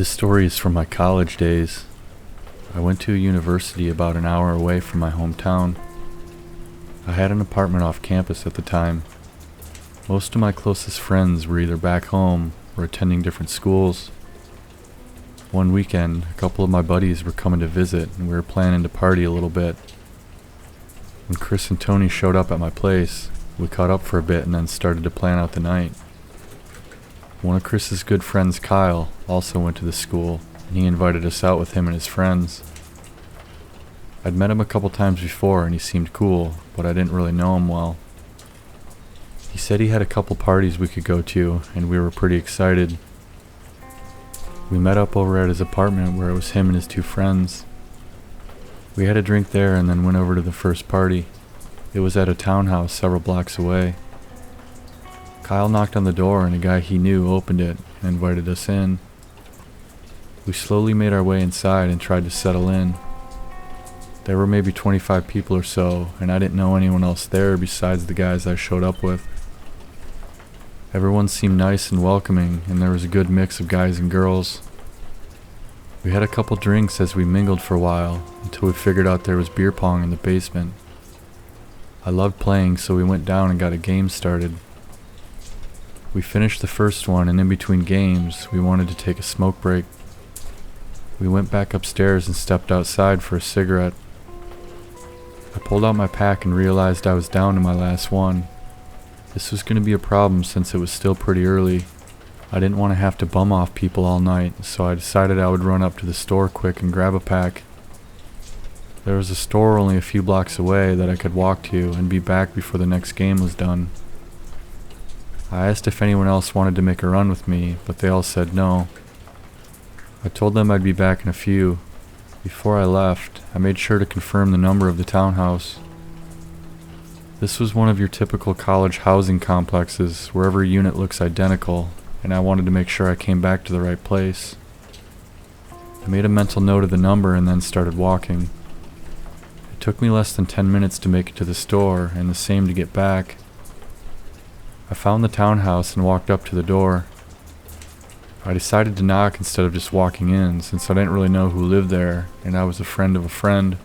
This story is from my college days. I went to a university about an hour away from my hometown. I had an apartment off campus at the time. Most of my closest friends were either back home or attending different schools. One weekend, a couple of my buddies were coming to visit and we were planning to party a little bit. When Chris and Tony showed up at my place, we caught up for a bit and then started to plan out the night. One of Chris's good friends, Kyle, also went to the school, and he invited us out with him and his friends. I'd met him a couple times before and he seemed cool, but I didn't really know him well. He said he had a couple parties we could go to, and we were pretty excited. We met up over at his apartment where it was him and his two friends. We had a drink there and then went over to the first party. It was at a townhouse several blocks away. Kyle knocked on the door and a guy he knew opened it and invited us in. We slowly made our way inside and tried to settle in. There were maybe 25 people or so, and I didn't know anyone else there besides the guys I showed up with. Everyone seemed nice and welcoming, and there was a good mix of guys and girls. We had a couple drinks as we mingled for a while, until we figured out there was beer pong in the basement. I loved playing, so we went down and got a game started. We finished the first one, and in between games, we wanted to take a smoke break. We went back upstairs and stepped outside for a cigarette. I pulled out my pack and realized I was down to my last one. This was going to be a problem since it was still pretty early. I didn't want to have to bum off people all night, so I decided I would run up to the store quick and grab a pack. There was a store only a few blocks away that I could walk to and be back before the next game was done. I asked if anyone else wanted to make a run with me, but they all said no. I told them I'd be back in a few. Before I left, I made sure to confirm the number of the townhouse. This was one of your typical college housing complexes where every unit looks identical, and I wanted to make sure I came back to the right place. I made a mental note of the number and then started walking. It took me less than 10 minutes to make it to the store, and the same to get back. I found the townhouse and walked up to the door. I decided to knock instead of just walking in, since I didn't really know who lived there, and I was a friend of a friend.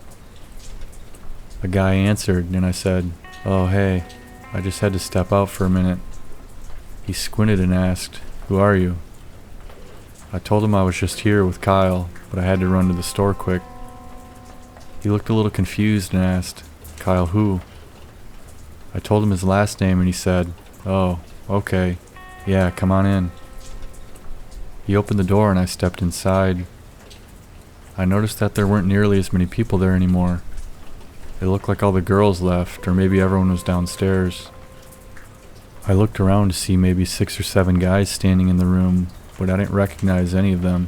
A guy answered, and I said, "Oh, hey, I just had to step out for a minute." He squinted and asked, "Who are you?" I told him I was just here with Kyle, but I had to run to the store quick. He looked a little confused and asked, "Kyle who?" I told him his last name and he said, "Oh, okay. Yeah, come on in." He opened the door and I stepped inside. I noticed that there weren't nearly as many people there anymore. It looked like all the girls left, or maybe everyone was downstairs. I looked around to see maybe 6 or 7 guys standing in the room, but I didn't recognize any of them.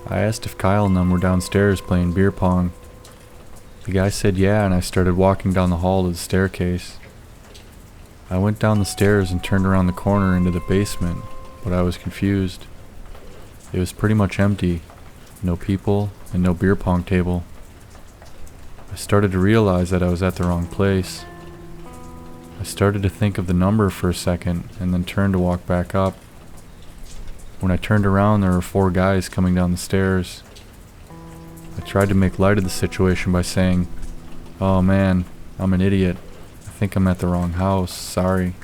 I asked if Kyle and them were downstairs playing beer pong. The guy said yeah, and I started walking down the hall to the staircase. I went down the stairs and turned around the corner into the basement, but I was confused. It was pretty much empty, no people and no beer pong table. I started to realize that I was at the wrong place. I started to think of the number for a second and then turned to walk back up. When I turned around, there were 4 guys coming down the stairs. I tried to make light of the situation by saying, "Oh man, I'm an idiot. I think I'm at the wrong house, sorry."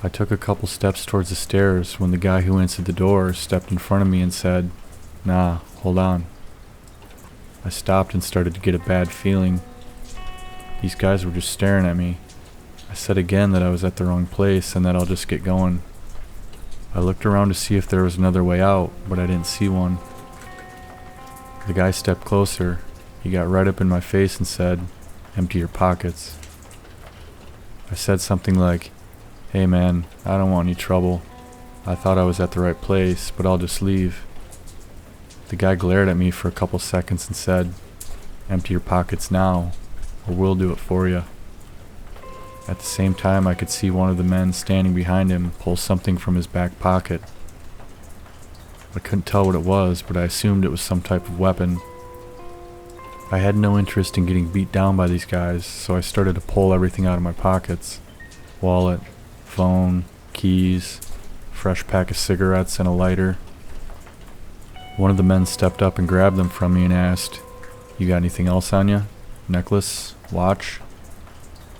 I took a couple steps towards the stairs when the guy who answered the door stepped in front of me and said, "Nah, hold on." I stopped and started to get a bad feeling. These guys were just staring at me. I said again that I was at the wrong place and that I'll just get going. I looked around to see if there was another way out, but I didn't see one. The guy stepped closer. He got right up in my face and said, "Empty your pockets." I said something like, "Hey man, I don't want any trouble. I thought I was at the right place, but I'll just leave." The guy glared at me for a couple seconds and said, "Empty your pockets now, or we'll do it for you." At the same time, I could see one of the men standing behind him pull something from his back pocket. I couldn't tell what it was, but I assumed it was some type of weapon. I had no interest in getting beat down by these guys, so I started to pull everything out of my pockets. Wallet, phone, keys, fresh pack of cigarettes and a lighter. One of the men stepped up and grabbed them from me and asked, "You got anything else on you? Necklace? Watch?"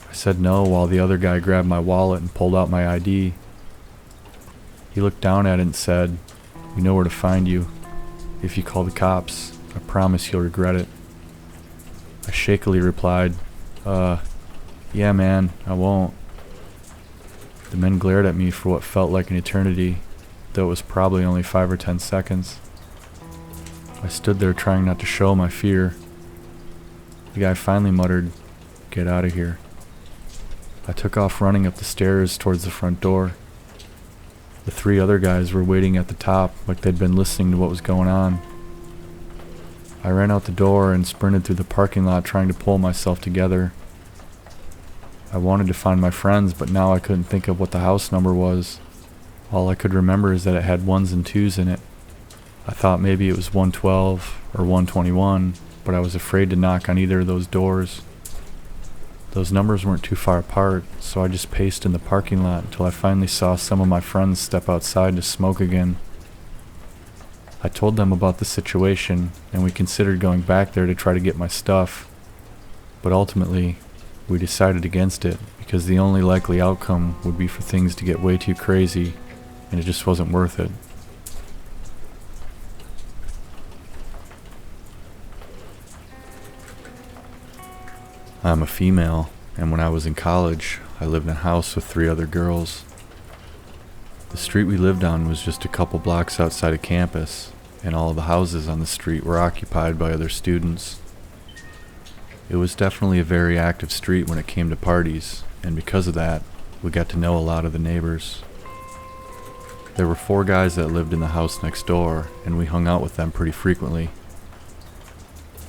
I said no while the other guy grabbed my wallet and pulled out my ID. He looked down at it and said, "We know where to find you. If you call the cops, I promise you'll regret it." I shakily replied, yeah man, I won't." The men glared at me for what felt like an eternity, though it was probably only 5 or 10 seconds. I stood there trying not to show my fear. The guy finally muttered, "Get out of here." I took off running up the stairs towards the front door. The 3 other guys were waiting at the top like they'd been listening to what was going on. I ran out the door and sprinted through the parking lot trying to pull myself together. I wanted to find my friends, but now I couldn't think of what the house number was. All I could remember is that it had 1s and 2s in it. I thought maybe it was 112 or 121, but I was afraid to knock on either of those doors. Those numbers weren't too far apart, so I just paced in the parking lot until I finally saw some of my friends step outside to smoke again. I told them about the situation, and we considered going back there to try to get my stuff, but ultimately, we decided against it because the only likely outcome would be for things to get way too crazy, and it just wasn't worth it. I'm a female, and when I was in college, I lived in a house with 3 other girls. The street we lived on was just a couple blocks outside of campus, and all of the houses on the street were occupied by other students. It was definitely a very active street when it came to parties, and because of that, we got to know a lot of the neighbors. There were 4 guys that lived in the house next door, and we hung out with them pretty frequently.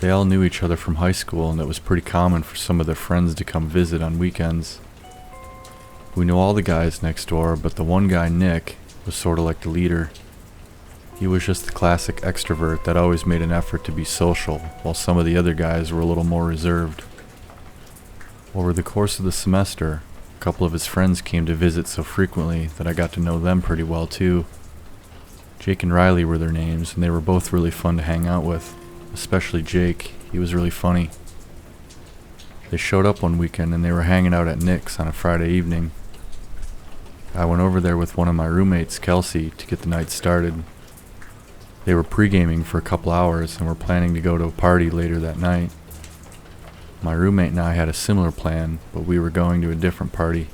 They all knew each other from high school, and it was pretty common for some of their friends to come visit on weekends. We knew all the guys next door, but the one guy, Nick, was sort of like the leader. He was just the classic extrovert that always made an effort to be social, while some of the other guys were a little more reserved. Over the course of the semester, a couple of his friends came to visit so frequently that I got to know them pretty well too. Jake and Riley were their names, and they were both really fun to hang out with, especially Jake. He was really funny. They showed up one weekend and they were hanging out at Nick's on a Friday evening. I went over there with one of my roommates, Kelsey, to get the night started. They were pre-gaming for a couple hours and were planning to go to a party later that night. My roommate and I had a similar plan, but we were going to a different party.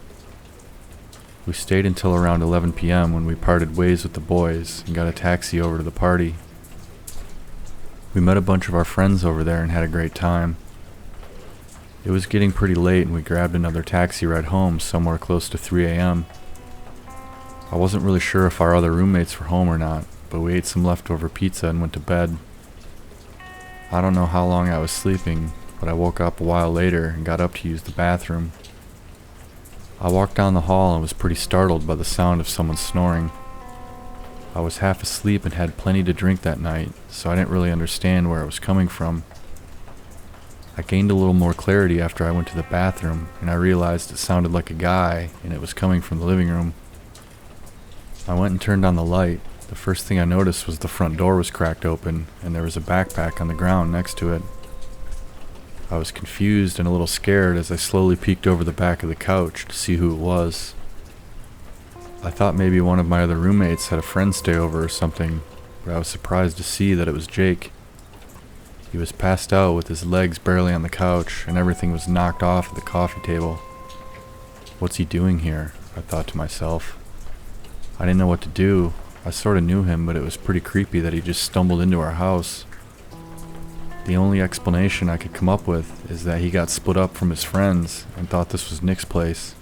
We stayed until around 11 p.m. when we parted ways with the boys and got a taxi over to the party. We met a bunch of our friends over there and had a great time. It was getting pretty late and we grabbed another taxi ride home somewhere close to 3 a.m. I wasn't really sure if our other roommates were home or not, but we ate some leftover pizza and went to bed. I don't know how long I was sleeping, but I woke up a while later and got up to use the bathroom. I walked down the hall and was pretty startled by the sound of someone snoring. I was half asleep and had plenty to drink that night, so I didn't really understand where it was coming from. I gained a little more clarity after I went to the bathroom, and I realized it sounded like a guy, and it was coming from the living room. I went and turned on the light. The first thing I noticed was the front door was cracked open, and there was a backpack on the ground next to it. I was confused and a little scared as I slowly peeked over the back of the couch to see who it was. I thought maybe one of my other roommates had a friend stay over or something, but I was surprised to see that it was Jake. He was passed out with his legs barely on the couch, and everything was knocked off at the coffee table. What's he doing here? I thought to myself. I didn't know what to do. I sort of knew him, but it was pretty creepy that he just stumbled into our house. The only explanation I could come up with is that he got split up from his friends and thought this was Nick's place.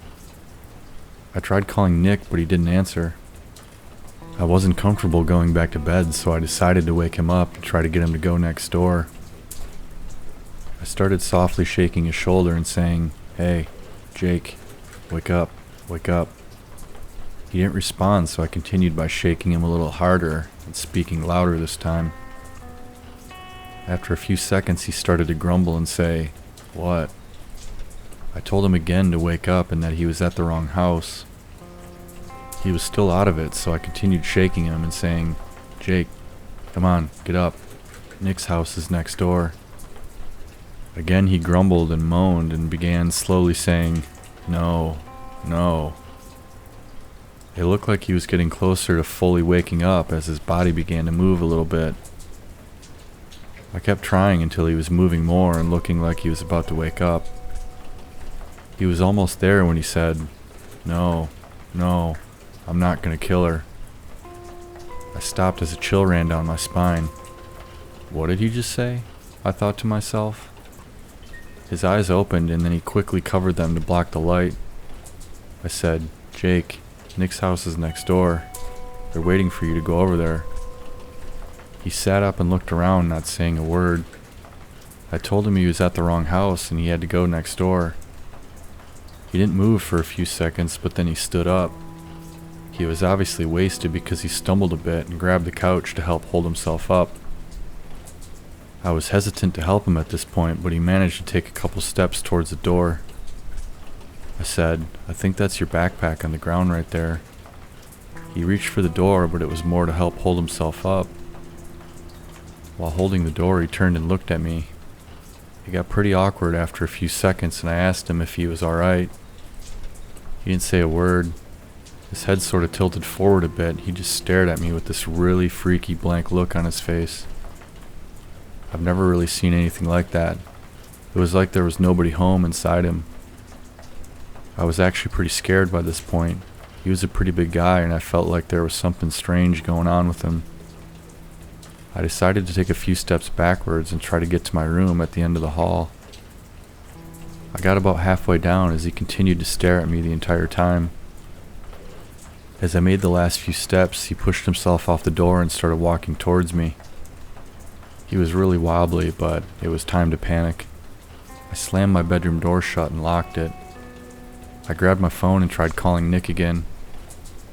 I tried calling Nick, but he didn't answer. I wasn't comfortable going back to bed, so I decided to wake him up and try to get him to go next door. I started softly shaking his shoulder and saying, "Hey, Jake, wake up, wake up." He didn't respond, so I continued by shaking him a little harder and speaking louder this time. After a few seconds, he started to grumble and say, "What?" I told him again to wake up and that he was at the wrong house. He was still out of it, so I continued shaking him and saying, "Jake, Come on, get up. Nick's house is next door. Again he grumbled and moaned and began slowly saying, no, no. It looked like he was getting closer to fully waking up as his body began to move a little bit. I kept trying until he was moving more and looking like he was about to wake up. He was almost there when he said, no, no, I'm not gonna kill her. I stopped as a chill ran down my spine. What did he just say? I thought to myself. His eyes opened and then he quickly covered them to block the light. I said, Jake, Nick's house is next door. They're waiting for you to go over there. He sat up and looked around, not saying a word. I told him he was at the wrong house and he had to go next door. He didn't move for a few seconds, but then he stood up. He was obviously wasted because he stumbled a bit and grabbed the couch to help hold himself up. I was hesitant to help him at this point, but he managed to take a couple steps towards the door. I said, I think that's your backpack on the ground right there. He reached for the door, but it was more to help hold himself up. While holding the door, he turned and looked at me. It got pretty awkward after a few seconds, and I asked him if he was alright. He didn't say a word. His head sort of tilted forward a bit. He just stared at me with this really freaky blank look on his face. I've never really seen anything like that. It was like there was nobody home inside him. I was actually pretty scared by this point. He was a pretty big guy and I felt like there was something strange going on with him. I decided to take a few steps backwards and try to get to my room at the end of the hall. I got about halfway down as he continued to stare at me the entire time. As I made the last few steps, he pushed himself off the door and started walking towards me. He was really wobbly, but it was time to panic. I slammed my bedroom door shut and locked it. I grabbed my phone and tried calling Nick again.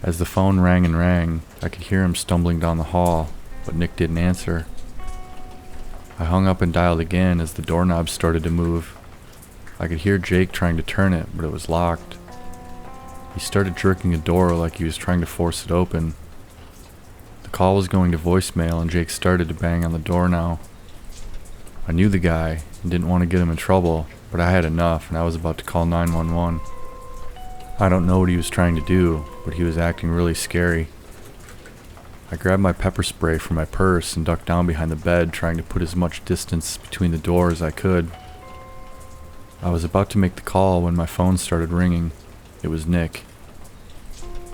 As the phone rang and rang, I could hear him stumbling down the hall, but Nick didn't answer. I hung up and dialed again as the doorknob started to move. I could hear Jake trying to turn it, but it was locked. He started jerking the door like he was trying to force it open. The call was going to voicemail and Jake started to bang on the door now. I knew the guy and didn't want to get him in trouble, but I had enough and I was about to call 911. I don't know what he was trying to do, but he was acting really scary. I grabbed my pepper spray from my purse and ducked down behind the bed, trying to put as much distance between the door as I could. I was about to make the call when my phone started ringing. It was Nick.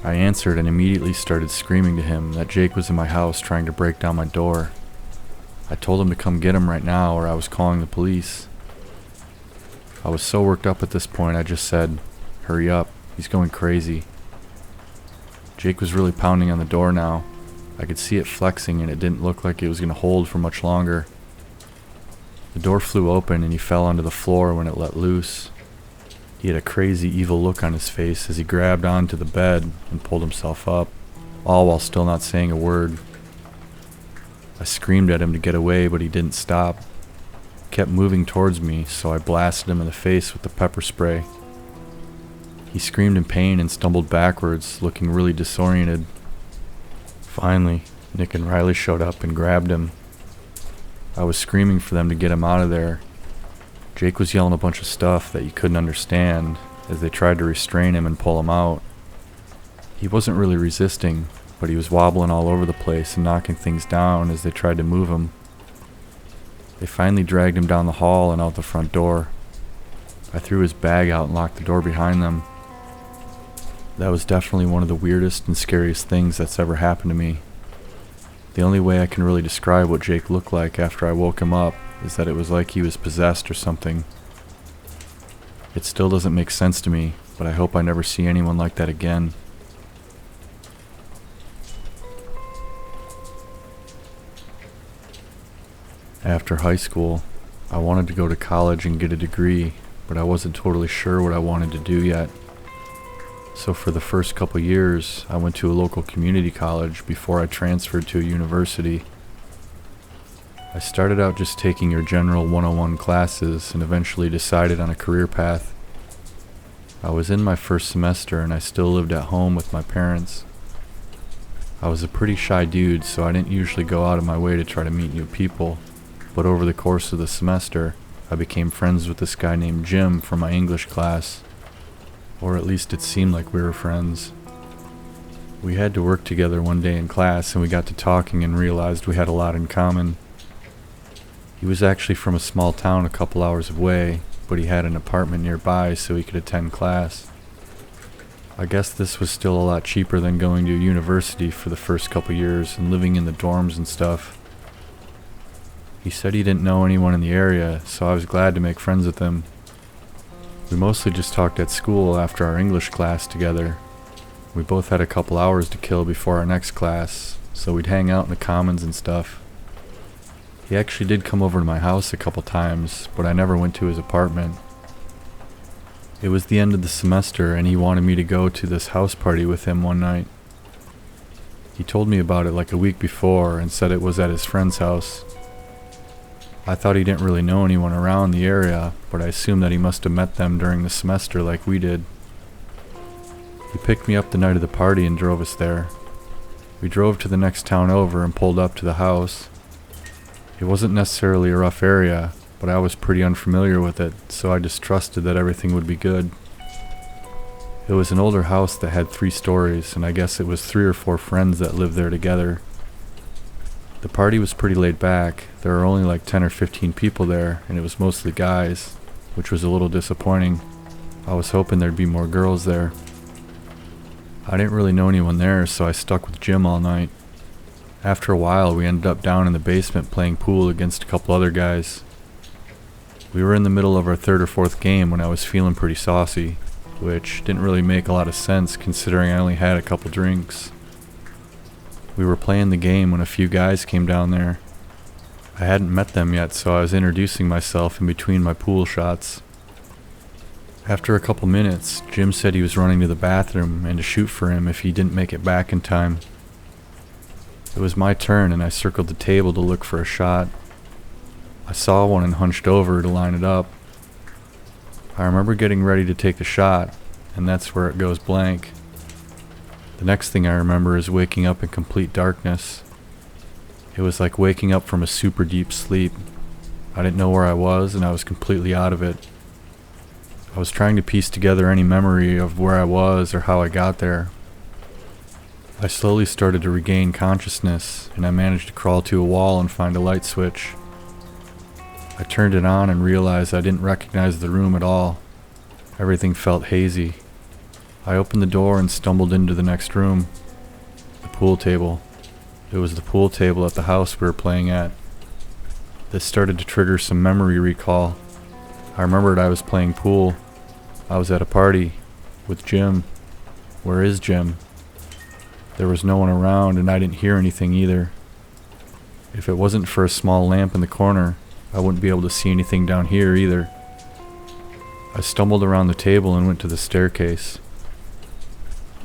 I answered and immediately started screaming to him that Jake was in my house trying to break down my door. I told him to come get him right now or I was calling the police. I was so worked up at this point I just said, "Hurry up, he's going crazy." Jake was really pounding on the door now. I could see it flexing and it didn't look like it was going to hold for much longer. The door flew open and he fell onto the floor when it let loose. He had a crazy evil look on his face as he grabbed onto the bed and pulled himself up, all while still not saying a word. I screamed at him to get away, but he didn't stop. He kept moving towards me, so I blasted him in the face with the pepper spray. He screamed in pain and stumbled backwards, looking really disoriented. Finally, Nick and Riley showed up and grabbed him. I was screaming for them to get him out of there. Jake was yelling a bunch of stuff that you couldn't understand as they tried to restrain him and pull him out. He wasn't really resisting, but he was wobbling all over the place and knocking things down as they tried to move him. They finally dragged him down the hall and out the front door. I threw his bag out and locked the door behind them. That was definitely one of the weirdest and scariest things that's ever happened to me. The only way I can really describe what Jake looked like after I woke him up is that it was like he was possessed or something. It still doesn't make sense to me, but I hope I never see anyone like that again. After high school, I wanted to go to college and get a degree, but I wasn't totally sure what I wanted to do yet. So for the first couple years, I went to a local community college before I transferred to a university. I started out just taking your general 101 classes and eventually decided on a career path. I was in my first semester and I still lived at home with my parents. I was a pretty shy dude, so I didn't usually go out of my way to try to meet new people, but over the course of the semester, I became friends with this guy named Jim from my English class, or at least it seemed like we were friends. We had to work together one day in class, and we got to talking and realized we had a lot in common. He was actually from a small town a couple hours away, but he had an apartment nearby so he could attend class. I guess this was still a lot cheaper than going to university for the first couple years and living in the dorms and stuff. He said he didn't know anyone in the area, so I was glad to make friends with him. We mostly just talked at school after our English class together. We both had a couple hours to kill before our next class, so we'd hang out in the commons and stuff. He actually did come over to my house a couple times, but I never went to his apartment. It was the end of the semester, and he wanted me to go to this house party with him one night. He told me about it like a week before and said it was at his friend's house. I thought he didn't really know anyone around the area, but I assumed that he must have met them during the semester like we did. He picked me up the night of the party and drove us there. We drove to the next town over and pulled up to the house. It wasn't necessarily a rough area, but I was pretty unfamiliar with it, so I just trusted that everything would be good. It was an older house that had 3 stories, and I guess it was 3 or 4 friends that lived there together. The party was pretty laid back. There were only like 10 or 15 people there, and it was mostly guys, which was a little disappointing. I was hoping there'd be more girls there. I didn't really know anyone there, so I stuck with Jim all night. After a while, we ended up down in the basement playing pool against a couple other guys. We were in the middle of our 3rd or 4th game when I was feeling pretty saucy, which didn't really make a lot of sense considering I only had a couple drinks. We were playing the game when a few guys came down there. I hadn't met them yet, so I was introducing myself in between my pool shots. After a couple minutes, Jim said he was running to the bathroom and to shoot for him if he didn't make it back in time. It was my turn, and I circled the table to look for a shot. I saw one and hunched over to line it up. I remember getting ready to take the shot, and that's where it goes blank. The next thing I remember is waking up in complete darkness. It was like waking up from a super deep sleep. I didn't know where I was, and I was completely out of it. I was trying to piece together any memory of where I was or how I got there. I slowly started to regain consciousness, and I managed to crawl to a wall and find a light switch. I turned it on and realized I didn't recognize the room at all. Everything felt hazy. I opened the door and stumbled into the next room. The pool table. It was the pool table at the house we were playing at. This started to trigger some memory recall. I remembered I was playing pool. I was at a party with Jim. Where is Jim? There was no one around, and I didn't hear anything either. If it wasn't for a small lamp in the corner, I wouldn't be able to see anything down here either. I stumbled around the table and went to the staircase.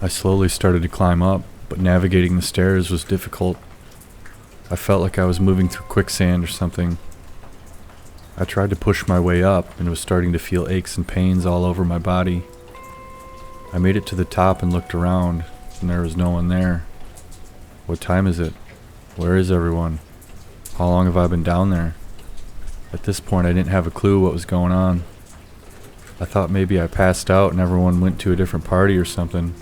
I slowly started to climb up, but navigating the stairs was difficult. I felt like I was moving through quicksand or something. I tried to push my way up and was starting to feel aches and pains all over my body. I made it to the top and looked around, and there was no one there. What time is it? Where is everyone? How long have I been down there? At this point, I didn't have a clue what was going on. I thought maybe I passed out and everyone went to a different party or something.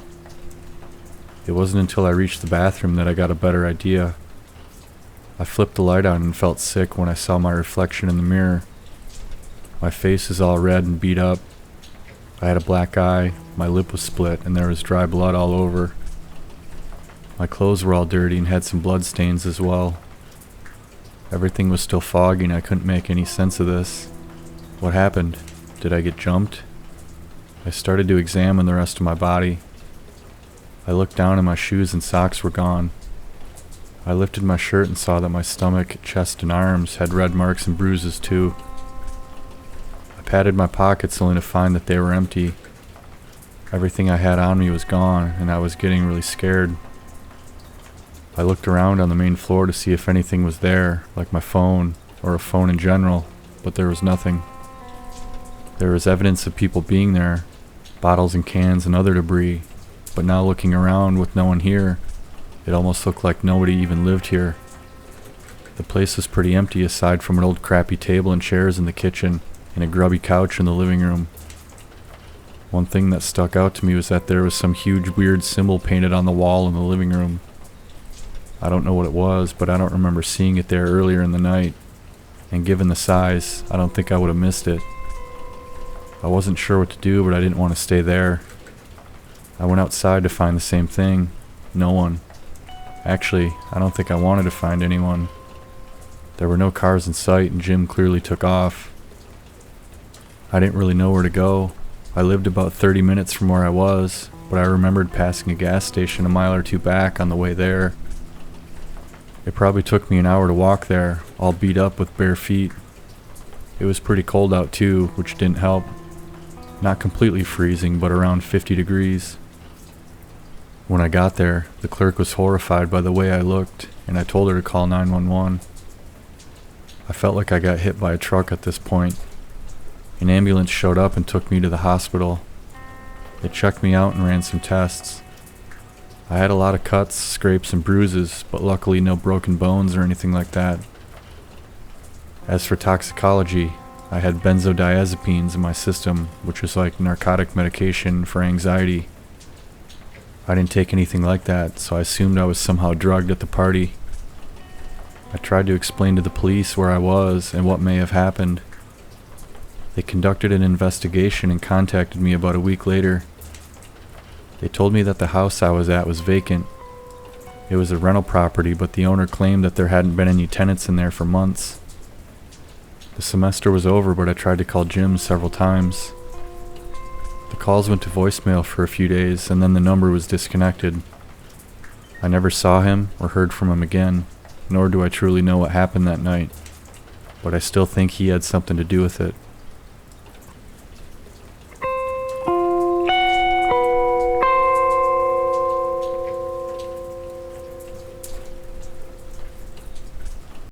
It wasn't until I reached the bathroom that I got a better idea. I flipped the light on and felt sick when I saw my reflection in the mirror. My face is all red and beat up. I had a black eye, my lip was split, and there was dry blood all over. My clothes were all dirty and had some blood stains as well. Everything was still foggy and I couldn't make any sense of this. What happened? Did I get jumped? I started to examine the rest of my body. I looked down and my shoes and socks were gone. I lifted my shirt and saw that my stomach, chest, and arms had red marks and bruises too. I patted my pockets only to find that they were empty. Everything I had on me was gone, and I was getting really scared. I looked around on the main floor to see if anything was there, like my phone, or a phone in general, but there was nothing. There was evidence of people being there, bottles and cans and other debris, but now looking around with no one here, It almost looked like nobody even lived here. The place was pretty empty aside from an old crappy table and chairs in the kitchen and a grubby couch in the living room. One thing that stuck out to me was that there was some huge weird symbol painted on the wall in the living room. I don't know what it was, but I don't remember seeing it there earlier in the night, and given the size, I don't think I would have missed it. I wasn't sure what to do, but I didn't want to stay there. I went outside to find the same thing. No one. Actually, I don't think I wanted to find anyone. There were no cars in sight, and Jim clearly took off. I didn't really know where to go. I lived about 30 minutes from where I was, but I remembered passing a gas station a mile or two back on the way there. It probably took me an hour to walk there, all beat up with bare feet. It was pretty cold out too, which didn't help. Not completely freezing, but around 50 degrees. When I got there, the clerk was horrified by the way I looked, and I told her to call 911. I felt like I got hit by a truck at this point. An ambulance showed up and took me to the hospital. They checked me out and ran some tests. I had a lot of cuts, scrapes, and bruises, but luckily no broken bones or anything like that. As for toxicology, I had benzodiazepines in my system, which was like narcotic medication for anxiety. I didn't take anything like that, so I assumed I was somehow drugged at the party. I tried to explain to the police where I was and what may have happened. They conducted an investigation and contacted me about a week later. They told me that the house I was at was vacant. It was a rental property, but the owner claimed that there hadn't been any tenants in there for months. The semester was over, but I tried to call Jim several times. The calls went to voicemail for a few days, and then the number was disconnected. I never saw him or heard from him again, nor do I truly know what happened that night, but I still think he had something to do with it.